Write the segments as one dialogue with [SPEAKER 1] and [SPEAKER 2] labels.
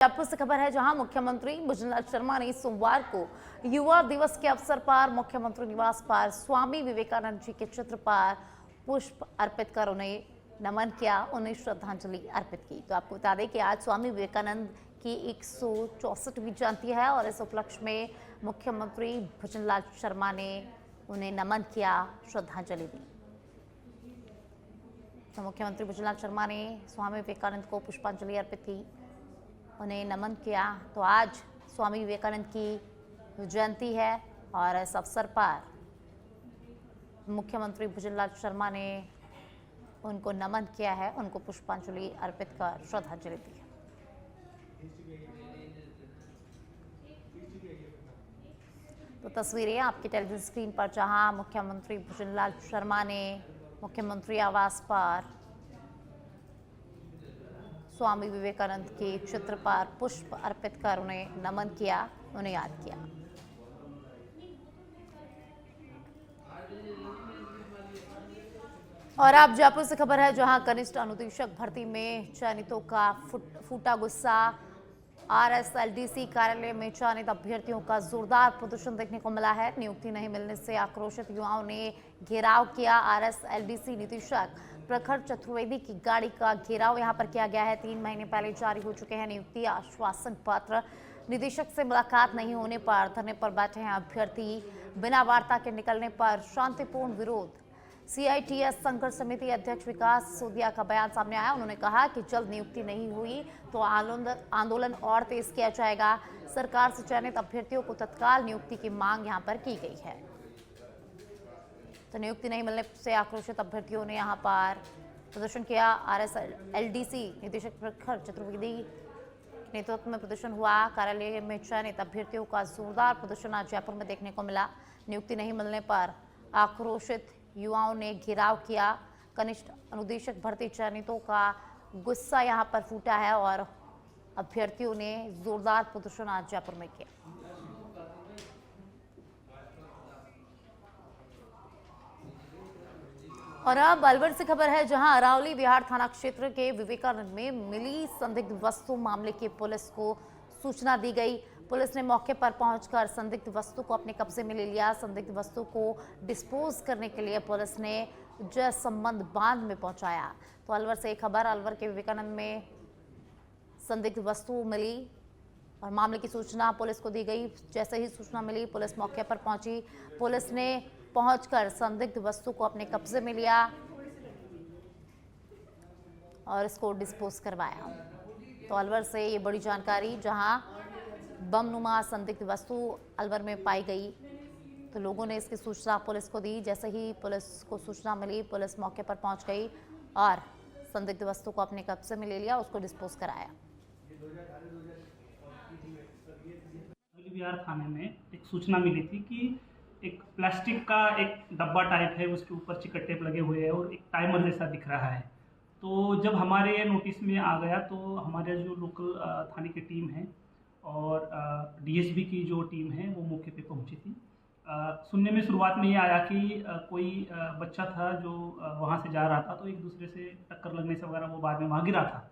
[SPEAKER 1] जयपुर से खबर है, जहां मुख्यमंत्री भुजनलाल शर्मा ने सोमवार को युवा दिवस के अवसर पर मुख्यमंत्री निवास पर स्वामी विवेकानंद जी के चित्र पर पुष्प अर्पित कर उन्हें नमन किया, उन्हें श्रद्धांजलि अर्पित की। तो आपको बता दें कि आज स्वामी विवेकानंद की 164वीं जयंती है और इस उपलक्ष्य में मुख्यमंत्री भुजनलाल शर्मा ने उन्हें नमन किया, श्रद्धांजलि दी। तो मुख्यमंत्री भुजनलाल शर्मा ने स्वामी विवेकानंद को पुष्पांजलि अर्पित की, उन्हें नमन किया। तो आज स्वामी विवेकानंद की जयंती है और इस अवसर पर मुख्यमंत्री भुजनलाल शर्मा ने उनको नमन किया है, उनको पुष्पांजलि अर्पित कर श्रद्धांजलि दी है। तो तस्वीरें आपकी टेलीविजन स्क्रीन पर, जहां मुख्यमंत्री भुजनलाल शर्मा ने मुख्यमंत्री आवास पर स्वामी विवेकानंद के चित्र पर पुष्प अर्पित कर उन्हें नमन किया, उन्हें याद किया। और अब जयपुर से खबर है, जहां कनिष्ठ अनुदेशक भर्ती में चयनितों का फूटा गुस्सा। आरएसएलडीसी कार्यालय में चयनित अभ्यर्थियों का जोरदार प्रदर्शन देखने को मिला है। नियुक्ति नहीं मिलने से आक्रोशित युवाओं ने घेराव किया। आरएसएलडीसी निदेशक प्रखर चतुर्वेदी की गाड़ी का घेराव यहां पर किया गया है। 3 महीने पहले जारी हो चुके हैं नियुक्ति आश्वासन पत्र। निदेशक से मुलाकात नहीं होने पर धरने पर बैठे हैं अभ्यर्थी। बिना वार्ता के निकलने पर शांतिपूर्ण विरोध। सीआईटीएस संघर्ष समिति अध्यक्ष विकास सोदिया का बयान सामने आया। उन्होंने कहा कि जल्द नियुक्ति नहीं हुई तो आंदोलन और तेज किया जाएगा। सरकार से चयनित अभ्यर्थियों को तत्काल नियुक्ति की मांग यहां पर की गई है। तो नियुक्ति नहीं मिलने से आक्रोशित अभ्यर्थियों ने यहां पर प्रदर्शन किया। आरएसएलडीसी निदेशक प्रखर चतुर्वेदी के नेतृत्व में प्रदर्शन हुआ। कार्यालय में चयनित अभ्यर्थियों का जोरदार प्रदर्शन आज जयपुर में देखने को मिला। नियुक्ति नहीं मिलने पर आक्रोशित युवाओं ने घेराव किया। कनिष्ठ अनुदेशक भर्ती चयनितों का गुस्सा यहां पर फूटा है और अभ्यर्थियों ने जोरदार प्रदर्शन आज जयपुर में किया। और अब अलवर से खबर है, जहां अरावली विहार थाना क्षेत्र के विवेकानंद में मिली संदिग्ध वस्तु मामले की पुलिस को सूचना दी गई। पुलिस ने मौके पर पहुंचकर संदिग्ध वस्तु को अपने कब्जे में ले लिया। संदिग्ध वस्तु को डिस्पोज करने के लिए पुलिस ने जय संबंध बांध में पहुंचाया। तो अलवर से एक खबर, अलवर के विवेकानंद में संदिग्ध वस्तु मिली और मामले की सूचना पुलिस को दी गई। जैसे ही सूचना मिली पुलिस मौके पर पहुंची। पुलिस ने पहुंचकर संदिग्ध वस्तु को अपने कब्जे में लिया और इसको डिस्पोज करवाया। तो अलवर से ये बड़ी जानकारी, जहां बमनुमा संदिग्ध वस्तु अलवर में पाई गई तो लोगों ने इसकी सूचना पुलिस को दी। जैसे ही पुलिस को सूचना मिली पुलिस मौके पर पहुंच गई और संदिग्ध वस्तु को अपने कब्जे में ले लिया, उसको डिस्पोज कराया।
[SPEAKER 2] बिहार थाने में एक सूचना मिली थी कि एक प्लास्टिक का एक डब्बा टाइप है, उसके ऊपर चिकट टेप लगे हुए हैं और एक टाइमर जैसा दिख रहा है। तो जब हमारे नोटिस में आ गया तो हमारे जो लोकल थाने की टीम है और डीएसपी की जो टीम है वो मौके पे पहुंची थी। सुनने में शुरुआत में ये आया कि कोई बच्चा था जो वहाँ से जा रहा था, तो एक दूसरे से टक्कर लगने से वगैरह वो बाद में वहाँ गिरा था।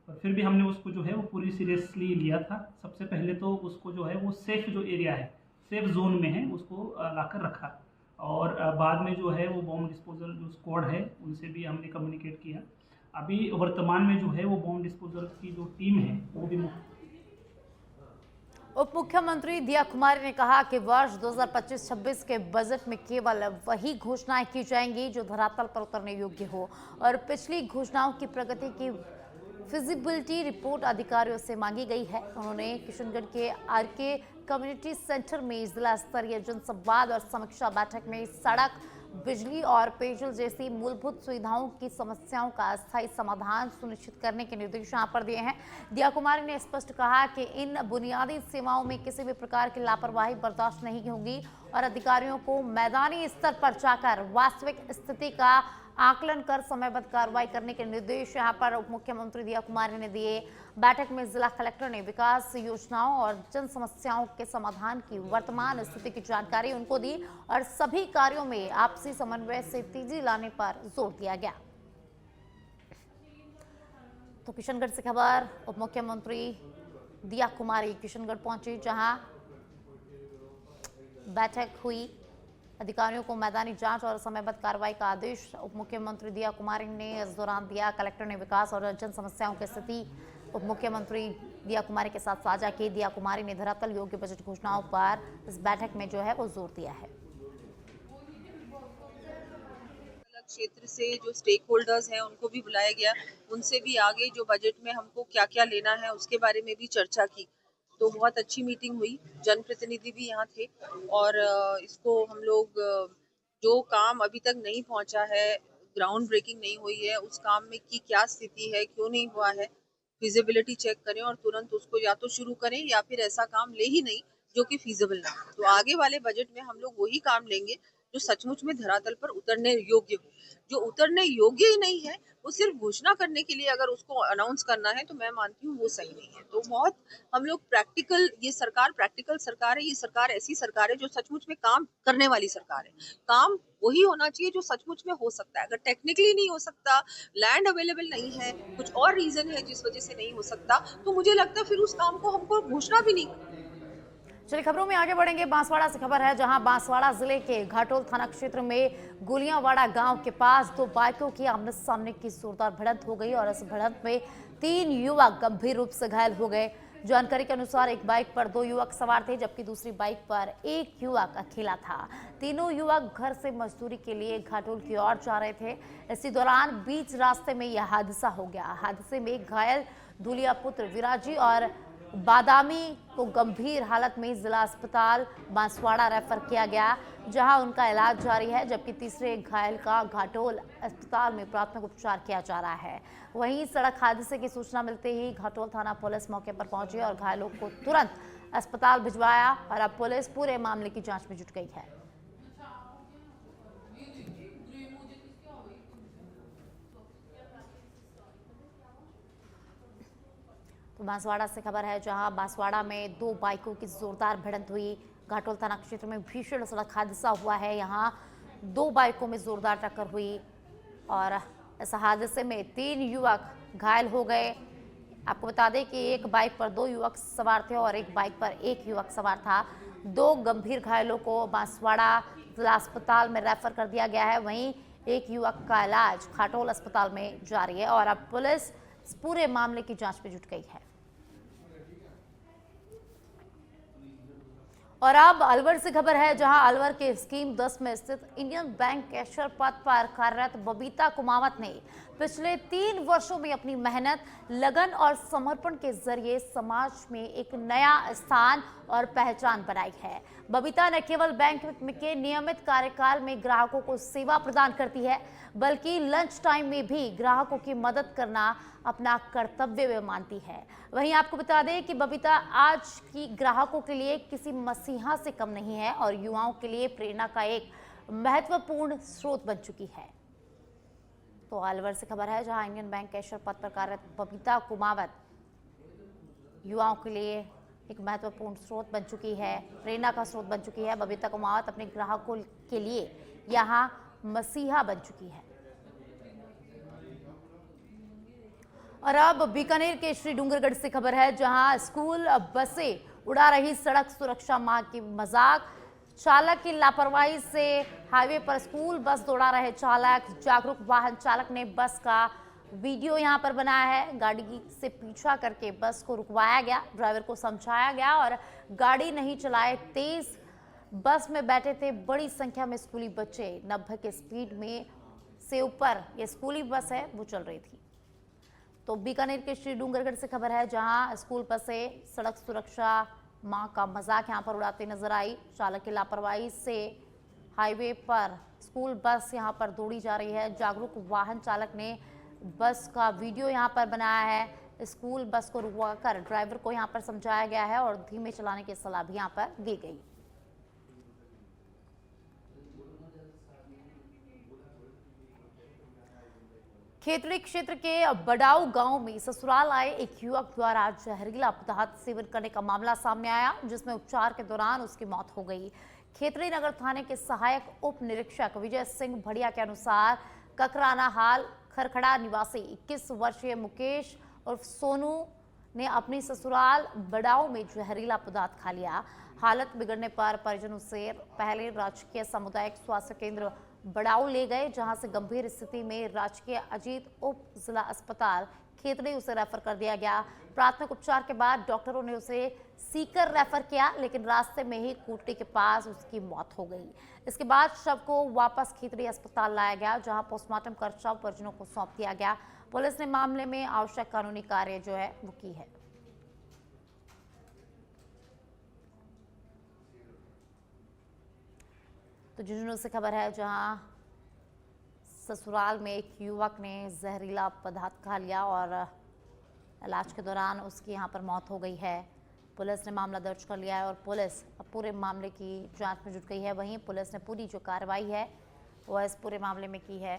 [SPEAKER 2] और फिर भी हमने उसको जो है वो पूरी सीरियसली लिया था। सबसे पहले तो उसको जो है वो सेफ जो एरिया है, सेफ जोन में है, उसको लाकर रखा। और बाद में जो है वो बॉम्ब डिस्पोजल जो स्क्वाड है उनसे भी हमने कम्युनिकेट किया। अभी वर्तमान में जो है वो बॉम्ब डिस्पोजल की जो टीम है वो भी
[SPEAKER 1] उप मुख्यमंत्री दिया कुमारी ने कहा कि वर्ष 2025-26 के बजट में केवल वही घोषणाएं की जाएंगी जो धरातल पर उतरने योग्य हो और पिछली घोषणाओं की प्रगति की फिजिबिलिटी रिपोर्ट अधिकारियों से मांगी गई है। उन्होंने किशनगढ़ के आरके कम्युनिटी सेंटर में जिला स्तरीय जनसंवाद और समीक्षा बैठक में सड़क, बिजली और पेयजल जैसी मूलभूत सुविधाओं की समस्याओं का अस्थायी समाधान सुनिश्चित करने के निर्देश यहाँ पर दिए हैं। दिया कुमारी ने स्पष्ट कहा कि इन बुनियादी सेवाओं में किसी भी प्रकार की लापरवाही बर्दाश्त नहीं होगी और अधिकारियों को मैदानी स्तर पर जाकर वास्तविक स्थिति का आकलन कर समयबद्ध कार्रवाई करने के निर्देश यहाँ पर उप मुख्यमंत्री दिया कुमारी ने दिए। बैठक में जिला कलेक्टर ने विकास योजनाओं और जन समस्याओं के समाधान की वर्तमान स्थिति की जानकारी उनको दी और सभी कार्यों में आपसी समन्वय से तेजी लाने पर जोर दिया गया। तो किशनगढ़ से खबर, उप मुख्यमंत्री दिया कुमारी किशनगढ़ पहुंची, जहां बैठक हुई। अधिकारियों को मैदानी जांच और समयबद्ध कार्रवाई का आदेश उप मुख्यमंत्री दिया कुमारी ने इस दौरान दिया। कलेक्टर ने विकास और जन समस्याओं की स्थिति उप मुख्यमंत्री दिया कुमारी के साथ साझा की। दिया कुमारी ने धरातल योग्य बजट घोषणाओं पर इस बैठक में जो है वो जोर दिया है।
[SPEAKER 3] क्षेत्र से जो स्टेक होल्डर्स हैं उनको भी बुलाया गया, उनसे भी आगे जो बजट में हमको क्या क्या लेना है उसके बारे में भी चर्चा की। तो बहुत अच्छी मीटिंग हुई, जनप्रतिनिधि भी यहाँ थे और इसको हम लोग जो काम अभी तक नहीं पहुँचा है, ग्राउंड ब्रेकिंग नहीं हुई है, उस काम में की क्या स्थिति है, क्यों नहीं हुआ है, फिजिबिलिटी चेक करें और तुरंत उसको या तो शुरू करें या फिर ऐसा काम ले ही नहीं जो कि फिजिबल ना हो। तो आगे वाले बजट में हम लोग वही काम लेंगे जो सचमुच में धरातल पर उतरने योग्य हो। जो उतरने योग्य ही नहीं है वो सिर्फ घोषणा करने के लिए अगर उसको अनाउंस करना है तो मैं मानती हूँ वो सही नहीं है। तो बहुत हम लोग प्रैक्टिकल, ये सरकार प्रैक्टिकल सरकार है, ये सरकार ऐसी सरकार है जो सचमुच में काम करने वाली सरकार है। काम वही होना चाहिए जो सचमुच में हो सकता है। अगर टेक्निकली नहीं हो सकता, लैंड अवेलेबल नहीं है, कुछ और रीजन है जिस वजह से नहीं हो सकता, तो मुझे लगता है फिर उस काम को हमको घोषणा भी नहीं।
[SPEAKER 1] चलिए खबरों में आगे बढ़ेंगे। बांसवाड़ा से खबर है, जहां बांसवाड़ा जिले के घाटोल थाना क्षेत्र में गुलियांवाड़ा गांव के पास दो बाइकों की आमने सामने की जोरदार भिड़ंत हो गई और इस भिड़ंत में 3 युवक गंभीर रूप से घायल हो गए। जानकारी के अनुसार एक बाइक पर 2 युवक सवार थे, जबकि दूसरी बाइक पर 1 युवक अकेला था। तीनों युवक घर से मजदूरी के लिए घाटोल की ओर जा रहे थे। इसी दौरान बीच रास्ते में यह हादसा हो गया। हादसे में घायल धुलिया पुत्र विराजी और बादामी को गंभीर हालत में जिला अस्पताल बांसवाड़ा रेफर किया गया, जहां उनका इलाज जारी है, जबकि तीसरे घायल का घाटोल अस्पताल में प्राथमिक उपचार किया जा रहा है। वहीं सड़क हादसे की सूचना मिलते ही घाटोल थाना पुलिस मौके पर पहुंची और घायलों को तुरंत अस्पताल भिजवाया और अब पुलिस पूरे मामले की जांच में जुट गई है। तो बांसवाड़ा से खबर है, जहां बांसवाड़ा में 2 बाइकों की जोरदार भिड़ंत हुई। घाटोल थाना क्षेत्र में भीषण सड़क हादसा हुआ है। यहां 2 बाइकों में जोरदार टक्कर हुई और इस हादसे में 3 युवक घायल हो गए। आपको बता दें कि एक बाइक पर 2 युवक सवार थे और एक बाइक पर 1 युवक सवार था। 2 गंभीर घायलों को बांसवाड़ा जिला अस्पताल में रेफर कर दिया गया है। वहीं एक युवक का इलाज घाटोल अस्पताल में जारी है और अब पुलिस पूरे मामले की जांच में जुट गई है। और अब अलवर से खबर है, जहां अलवर के स्कीम 10 में स्थित इंडियन बैंक कैशियर पद पर कार्यरत बबीता कुमावत ने पिछले 3 वर्षों में अपनी मेहनत, लगन और समर्पण के जरिए समाज में एक नया स्थान और पहचान बनाई है। बबीता न केवल बैंक के नियमित कार्यकाल में ग्राहकों को सेवा प्रदान करती है, बल्कि लंच टाइम में भी ग्राहकों की मदद करना अपना कर्तव्य मानती है। वहीं आपको बता दें कि बबीता आज की ग्राहकों के लिए किसी मसीहा से कम नहीं है और युवाओं के लिए प्रेरणा का एक महत्वपूर्ण स्रोत बन चुकी है। तो अलवर से खबर है, जहां इंडियन बैंक कैशियर पद पर कार्यरत बबीता कुमावत युवाओं के लिए एक महत्वपूर्ण स्रोत बन चुकी है, प्रेरणा का स्रोत बन चुकी है। बबीता कुमावत अपने ग्राहकों के लिए यहाँ मसीहा बन चुकी है। और अब बीकानेर के श्री डूंगरगढ़ से खबर है, जहां स्कूल बसें उड़ा रही सड़क सुरक्षा माह की मजाक। चालक की लापरवाही से हाईवे पर स्कूल बस दौड़ा रहे चालक। जागरूक वाहन चालक ने बस का वीडियो यहां पर बनाया है। गाड़ी से पीछा करके बस को रुकवाया गया, ड्राइवर को समझाया गया और गाड़ी नहीं चलाए। तेज बस में बैठे थे बड़ी संख्या में स्कूली बच्चे। 90 के स्पीड में से ऊपर ये स्कूली बस है वो चल रही थी। तो बीकानेर के श्री डूंगरगढ़ से खबर है, जहां स्कूल बसें सड़क सुरक्षा माह का मजाक यहां पर उड़ाते नजर आई। चालक की लापरवाही से हाईवे पर स्कूल बस यहां पर दौड़ी जा रही है। जागरूक वाहन चालक ने बस का वीडियो यहां पर बनाया है। स्कूल बस को रुकवाकर ड्राइवर को यहां पर समझाया गया है और धीमे चलाने की सलाह भी यहां पर दी गई। खेतड़ी क्षेत्र के बडाऊ गांव में ससुराल आए एक युवक द्वारा जहरीला पदार्थ सेवन करने का मामला सामने आया, जिसमें उपचार के दौरान उसकी मौत हो गई। खेतड़ी नगर थाने के सहायक उप निरीक्षक विजय सिंह भड़िया के अनुसार ककराना हाल खरखड़ा निवासी 21 वर्षीय मुकेश उर्फ सोनू ने अपनी ससुराल बड़ाऊ में जहरीला पदार्थ खा लिया। हालत बिगड़ने पर परिजनों से पहले राजकीय सामुदायिक स्वास्थ्य केंद्र बड़ाऊ ले गए, जहां से गंभीर स्थिति में राजकीय अजीत उप जिला अस्पताल खेतड़ी उसे रेफर कर दिया गया। प्राथमिक उपचार के बाद डॉक्टरों ने उसे सीकर रेफर किया, लेकिन रास्ते में ही कूटड़ी के पास उसकी मौत हो गई। इसके बाद शव को वापस खेतड़ी अस्पताल लाया गया, जहां पोस्टमार्टम कर शव परिजनों को सौंप दिया गया। पुलिस ने मामले में आवश्यक कानूनी कार्य जो है वो की है। तो झुंझुनू से खबर है, जहां ससुराल में एक युवक ने जहरीला पदार्थ खा लिया और इलाज के दौरान उसकी यहां पर मौत हो गई है। पुलिस ने मामला दर्ज कर लिया है और पुलिस अब पूरे मामले की जांच में जुट गई है। वहीं पुलिस ने पूरी जो कार्रवाई है वह इस पूरे मामले में की है।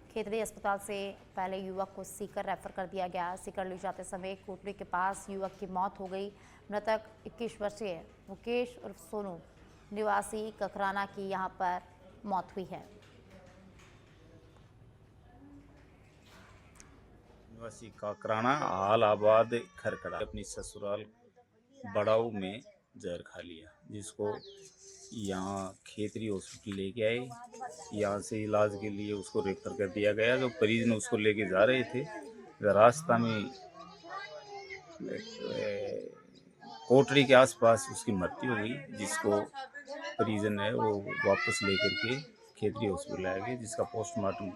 [SPEAKER 1] खेतड़ी अस्पताल से पहले युवक को सीकर रेफर कर दिया गया। सीकर ले जाते समय कोटड़ी के पास युवक की मौत हो गई। मृतक 21 वर्षीय मुकेश उर्फ सोनू निवासी ककराना की यहां पर मौत हुई है।
[SPEAKER 4] निवासी काकराना आलाबाद खरकड़ा अपनी ससुराल बड़ाऊ में जहर खा लिया, जिसको यहाँ खेतरी हॉस्पिटल लेके आए। यहाँ से इलाज के लिए उसको रेफर कर दिया गया। जो परिजन उसको लेके जा रहे थे, रास्ता में कोटड़ी के आसपास उसकी मृत्यु हो गई, जिसको परिजन है वो वापस लेकर के खेतरी हॉस्पिटल लाया गया, जिसका पोस्टमार्टम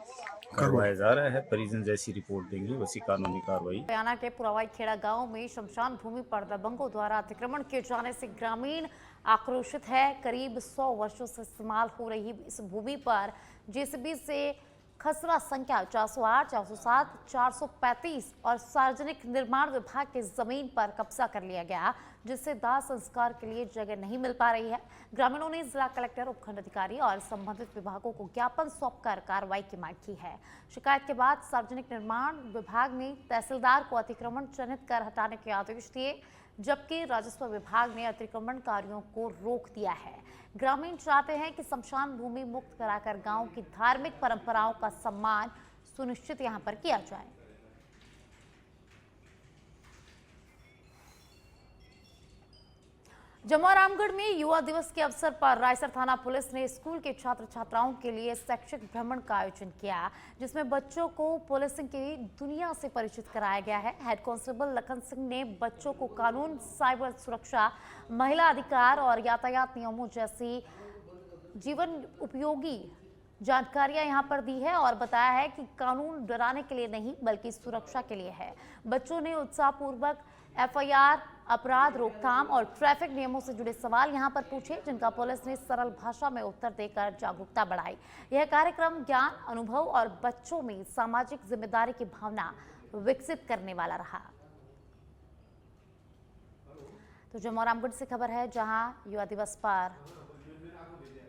[SPEAKER 4] करवाया जा रहा है। परिजन जैसी रिपोर्ट देंगे वैसी कानूनी कार्रवाई।
[SPEAKER 1] हरियाणा के पुरावाई खेड़ा गांव में शमशान भूमि पर दबंगों द्वारा अतिक्रमण किए जाने से ग्रामीण आक्रोशित है। करीब 100 वर्षों से इस्तेमाल हो रही इस भूमि पर जेसीबी से खसरा संख्या 408, 407, 435 और सार्वजनिक निर्माण विभाग की जमीन पर कब्जा कर लिया गया, जिससे दाह संस्कार के लिए जगह नहीं मिल पा रही है। ग्रामीणों ने जिला कलेक्टर, उपखंड अधिकारी और संबंधित विभागों को ज्ञापन सौंपकर कार्रवाई की मांग की है। शिकायत के बाद सार्वजनिक निर्माण विभाग ने तहसीलदार को अतिक्रमण चिन्हित कर हटाने के आदेश दिए, जबकि राजस्व विभाग ने अतिक्रमणकारियों को रोक दिया है। ग्रामीण चाहते हैं कि शमशान भूमि मुक्त कराकर गांव की धार्मिक परंपराओं का सम्मान सुनिश्चित यहां पर किया जाए। जमुआ रामगढ़ में युवा दिवस के अवसर पर रायसर थाना पुलिस ने स्कूल के छात्र छात्राओं के लिए शैक्षिक भ्रमण का आयोजन किया, जिसमें बच्चों को पुलिसिंग की दुनिया से परिचित कराया गया है। हेड कांस्टेबल लखन सिंह ने बच्चों को कानून, साइबर सुरक्षा, महिला अधिकार और यातायात नियमों जैसी जीवन उपयोगी जानकारियां यहां पर दी है और बताया है कि कानून डराने के लिए नहीं बल्कि सुरक्षा के लिए है। बच्चों ने उत्साहपूर्वक FIR, अपराध रोकथाम और ट्रैफिक नियमों से जुड़े सवाल यहां पर पूछे, जिनका पुलिस ने सरल भाषा में उत्तर देकर जागरूकता बढ़ाई। यह कार्यक्रम ज्ञान, अनुभव और बच्चों में सामाजिक जिम्मेदारी की भावना विकसित करने वाला रहा। तो जमुआ रामगढ़ से खबर है, जहां युवा दिवस पर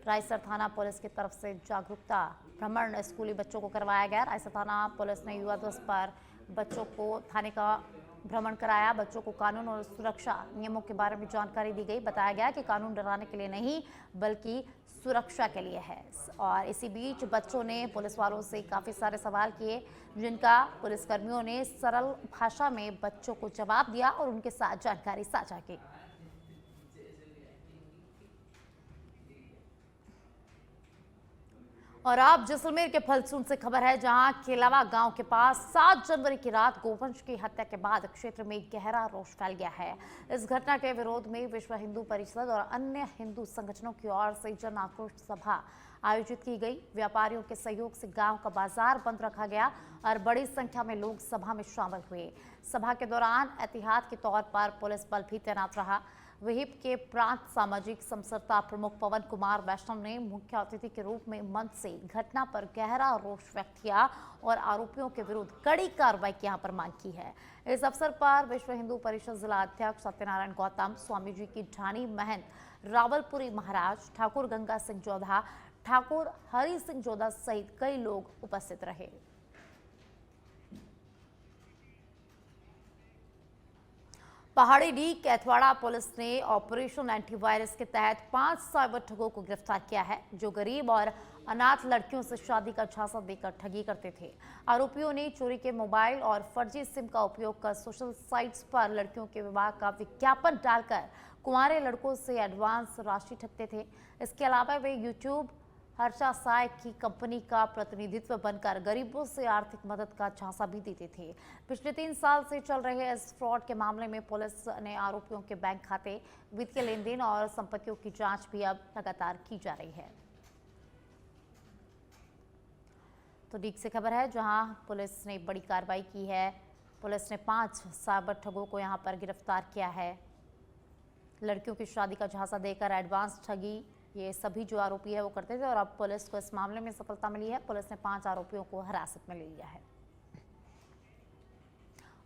[SPEAKER 1] रायसर थाना पुलिस की तरफ से जागरूकता भ्रमण स्कूली बच्चों को करवाया गया। रायसर थाना पुलिस ने युवा दिवस पर बच्चों को थाने का भ्रमण कराया। बच्चों को कानून और सुरक्षा नियमों के बारे में जानकारी दी गई। बताया गया कि कानून डराने के लिए नहीं बल्कि सुरक्षा के लिए है। और इसी बीच बच्चों ने पुलिस वालों से काफ़ी सारे सवाल किए, जिनका पुलिसकर्मियों ने सरल भाषा में बच्चों को जवाब दिया और उनके साथ जानकारी साझा की। और आप जैसलमेर के फलसून से खबर है, जहां केलावा गांव के पास 7 जनवरी की रात गोवंश की हत्या के बाद क्षेत्र में गहरा रोष फैल गया है। इस घटना के विरोध में विश्व हिंदू परिषद और अन्य हिंदू संगठनों की ओर से जन आक्रोश सभा आयोजित की गई। व्यापारियों के सहयोग से गांव का बाजार बंद रखा गया और बड़ी संख्या में लोग सभा में शामिल हुए। सभा के दौरान एहतियात के तौर पर पुलिस बल भी तैनात रहा। विहिप के प्रांत सामाजिक समरसता प्रमुख पवन कुमार वैष्णव ने मुख्य अतिथि के रूप में मंच से घटना पर गहरा रोष व्यक्त किया और आरोपियों के विरुद्ध कड़ी कार्रवाई की यहां पर मांग की है। इस अवसर पर विश्व हिंदू परिषद जिला अध्यक्ष सत्यनारायण गौतम, स्वामी जी की ढाणी महंत रावलपुरी महाराज, ठाकुर गंगा सिंह जोधा, ठाकुर हरि सिंह जोधा सहित कई लोग उपस्थित रहे। पहाड़ी कैथवाड़ा पुलिस ने ऑपरेशन एंटीवायरस के तहत 5 साइबर ठगों को गिरफ्तार किया है, जो गरीब और अनाथ लड़कियों से शादी का झांसा देकर ठगी करते थे। आरोपियों ने चोरी के मोबाइल और फर्जी सिम का उपयोग कर सोशल साइट्स पर लड़कियों के विवाह का विज्ञापन डालकर कुंवारे लड़कों से एडवांस राशि ठगते थे। इसके अलावा वे यूट्यूब हर्षा साय की कंपनी का प्रतिनिधित्व बनकर गरीबों से आर्थिक मदद का झांसा भी देते थे। पिछले 3 साल से चल रहे इस फ्रॉड के मामले में पुलिस ने आरोपियों के बैंक खाते, वित्तीय लेन देन और संपत्तियों की जांच भी अब लगातार की जा रही है। तो डीग से खबर है जहां पुलिस ने बड़ी कार्रवाई की है। पुलिस ने 5 साइबर ठगों को यहां पर गिरफ्तार किया है। लड़कियों की शादी का झांसा देकर एडवांस ठगी ये सभी जो आरोपी है वो करते थे और अब पुलिस को इस मामले में सफलता मिली है। पुलिस ने 5 आरोपियों को हिरासत में ले लिया है।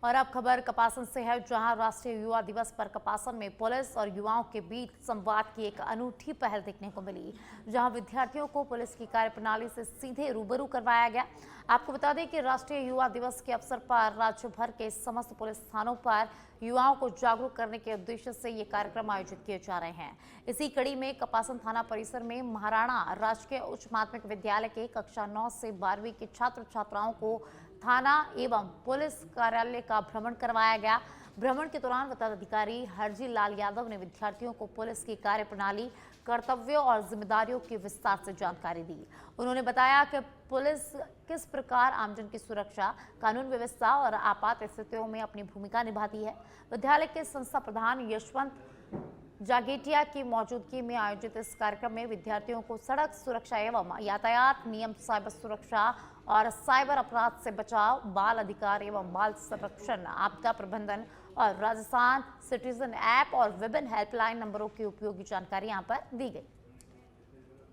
[SPEAKER 1] और अब खबर कपासन से है जहां राष्ट्रीय युवा दिवस पर कपासन में पुलिस और युवाओं के बीच संवाद की एक अनूठी पहल देखने को मिली, जहां विद्यार्थियों को पुलिस की कार्यप्रणाली से सीधे रूबरू करवाया गया। आपको बता दें कि राष्ट्रीय युवा दिवस के अवसर पर राज्य भर के समस्त पुलिस थानों पर युवाओं को जागरूक करने के उद्देश्य से ये कार्यक्रम आयोजित किए जा रहे हैं। इसी कड़ी में कपासन थाना परिसर में महाराणा राजकीय उच्च माध्यमिक विद्यालय के कक्षा 9 से 12वीं के छात्र छात्राओं को थाना एवं पुलिस कार्यालय का भ्रमण करवाया गया। भ्रमण के दौरान पदाधिकारी हरजी लाल यादव ने विद्यार्थियों को पुलिस की कार्यप्रणाली, कर्तव्यों और जिम्मेदारियों की विस्तार से जानकारी दी। उन्होंने बताया कि पुलिस किस प्रकार आमजन की सुरक्षा, कानून व्यवस्था और आपात स्थितियों में अपनी भूमिका निभाती है। विद्यालय के संस्था प्रधान यशवंत जागेटिया की मौजूदगी में आयोजित इस कार्यक्रम में विद्यार्थियों को सड़क सुरक्षा एवं यातायात नियम, साइबर सुरक्षा और साइबर अपराध से बचाव, बाल अधिकार एवं बाल संरक्षण, आपदा प्रबंधन और राजस्थान सिटीजन ऐप और विभिन्न हेल्पलाइन नंबरों की उपयोगी जानकारी यहां पर दी गई।